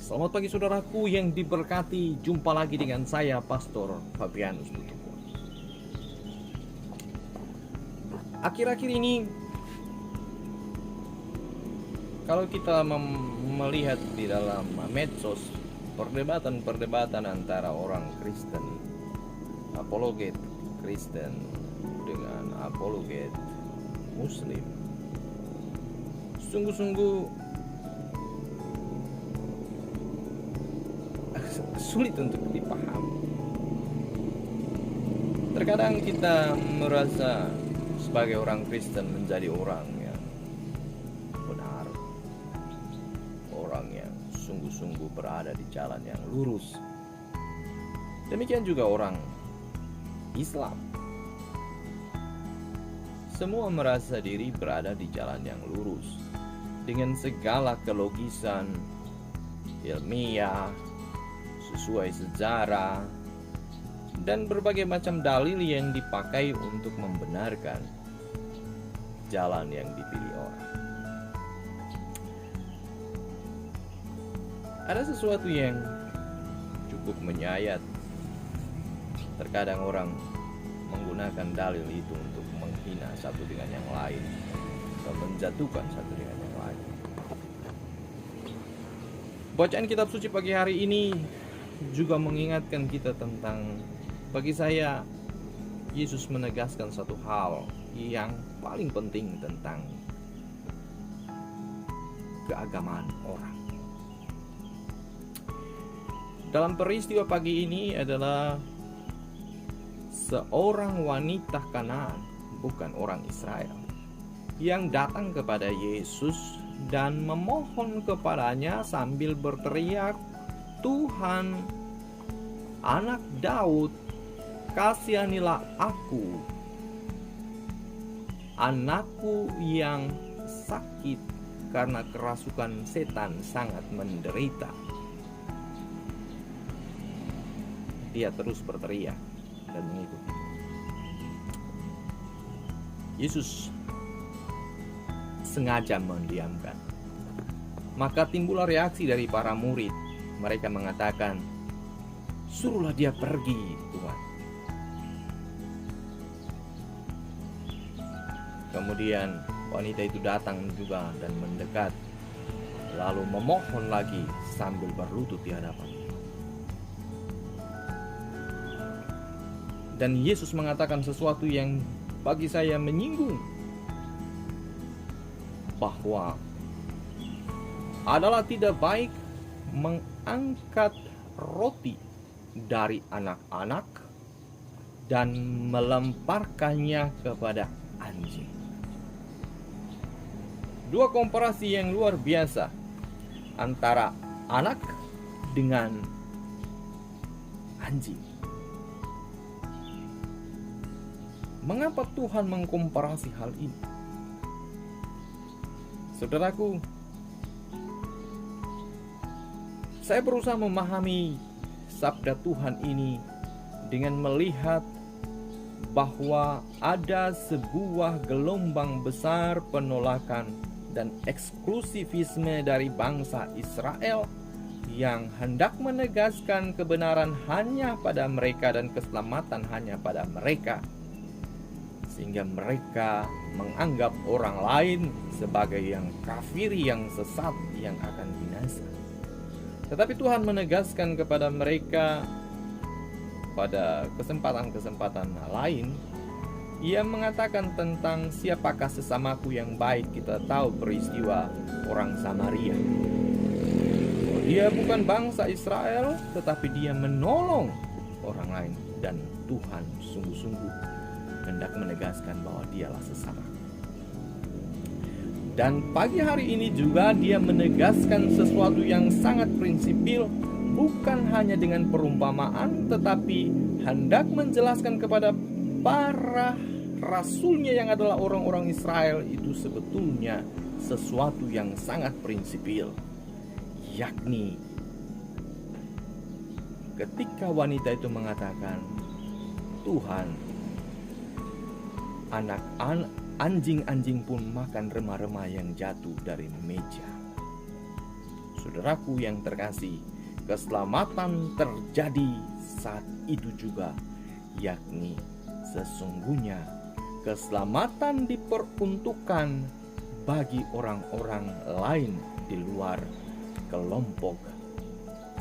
Selamat pagi saudaraku yang diberkati. Jumpa lagi dengan saya, Pastor Fabianus Tutupo. Akhir-akhir ini, kalau kita melihat di dalam medsos, perdebatan antara orang Kristen, apologet Kristen dengan apologet Muslim, sungguh-sungguh sulit untuk dipahami. Terkadang kita merasa sebagai orang Kristen menjadi orang yang benar, orang yang sungguh-sungguh berada di jalan yang lurus. Demikian juga orang Islam. Semua merasa diri berada di jalan yang lurus dengan segala kelogisan ilmiah, sesuai sejarah, dan berbagai macam dalil yang dipakai untuk membenarkan jalan yang dipilih orang. Ada sesuatu yang cukup menyayat. Terkadang orang menggunakan dalil itu untuk menghina satu dengan yang lain atau menjatuhkan satu dengan yang lain. Bacaan kitab suci pagi hari ini juga mengingatkan kita tentang, bagi saya, Yesus menegaskan satu hal yang paling penting tentang keagamaan orang. Dalam peristiwa pagi ini adalah seorang wanita Kanaan, bukan orang Israel, yang datang kepada Yesus dan memohon kepadanya sambil berteriak, "Tuhan, Anak Daud, kasihanilah aku. Anakku yang sakit karena kerasukan setan sangat menderita." Dia terus berteriak dan mengikuti. Yesus sengaja mendiamkan. Maka timbullah reaksi dari para murid. Mereka mengatakan, "Suruhlah dia pergi, Tuhan." Kemudian wanita itu datang juga dan mendekat, lalu memohon lagi sambil berlutut di hadapan. Dan Yesus mengatakan sesuatu yang bagi saya menyinggung, bahwa adalah tidak baik mengangkat roti dari anak-anak dan melemparkannya kepada anjing. Dua komparasi yang luar biasa antara anak dengan anjing. Mengapa Tuhan mengkomparasi hal ini? Saudaraku, saya berusaha memahami sabda Tuhan ini dengan melihat bahwa ada sebuah gelombang besar penolakan dan eksklusivisme dari bangsa Israel yang hendak menegaskan kebenaran hanya pada mereka dan keselamatan hanya pada mereka, sehingga mereka menganggap orang lain sebagai yang kafir, yang sesat, yang akan binasa. Tetapi Tuhan menegaskan kepada mereka pada kesempatan-kesempatan lain, Ia mengatakan tentang siapakah sesamaku yang baik. Kita tahu peristiwa orang Samaria. Dia bukan bangsa Israel, tetapi dia menolong orang lain. Dan Tuhan sungguh-sungguh hendak menegaskan bahwa dialah sesama. Dan pagi hari ini juga dia menegaskan sesuatu yang sangat prinsipil, bukan hanya dengan perumpamaan, tetapi hendak menjelaskan kepada para rasulnya yang adalah orang-orang Israel itu sebetulnya sesuatu yang sangat prinsipil, yakni ketika wanita itu mengatakan, "Tuhan, anjing-anjing pun makan remah-remah yang jatuh dari meja." Saudaraku yang terkasih, keselamatan terjadi saat itu juga, yakni sesungguhnya keselamatan diperuntukkan bagi orang-orang lain di luar kelompok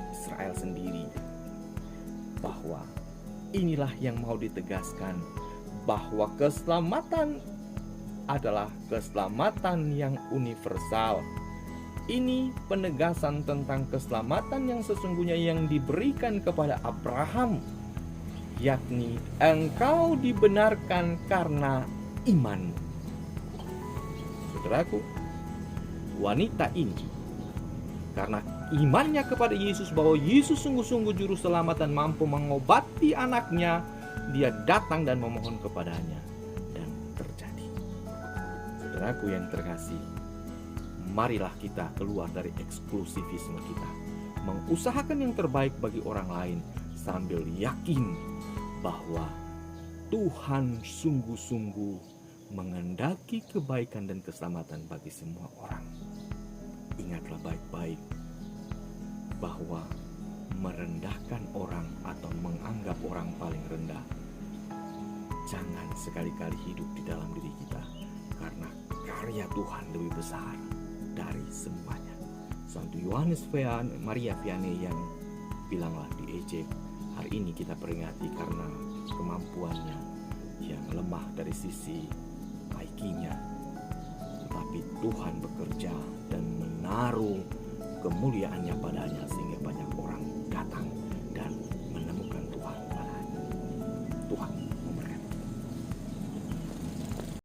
Israel sendiri. Bahwa inilah yang mau ditegaskan, bahwa keselamatan adalah keselamatan yang universal. Ini penegasan tentang keselamatan yang sesungguhnya yang diberikan kepada Abraham, yakni engkau dibenarkan karena iman. Saudaraku, wanita ini karena imannya kepada Yesus, bahwa Yesus sungguh-sungguh juru selamat dan mampu mengobati anaknya, dia datang dan memohon kepadanya, dan terjadi. Saudaraku yang terkasih, marilah kita keluar dari eksklusivisme kita, mengusahakan yang terbaik bagi orang lain sambil yakin bahwa Tuhan sungguh-sungguh mengendaki kebaikan dan keselamatan bagi semua orang. Ingatlah baik-baik bahwa merendahkan orang atau menganggap orang paling rendah jangan sekali-kali hidup di dalam diri kita, karena karya Tuhan lebih besar dari semuanya. Santo Yohanes Maria Vianney yang bilanglah di EJ, hari ini kita peringati karena kemampuannya yang lemah dari sisi IQ-nya, tetapi Tuhan bekerja dan menaruh kemuliaannya padanya sehingga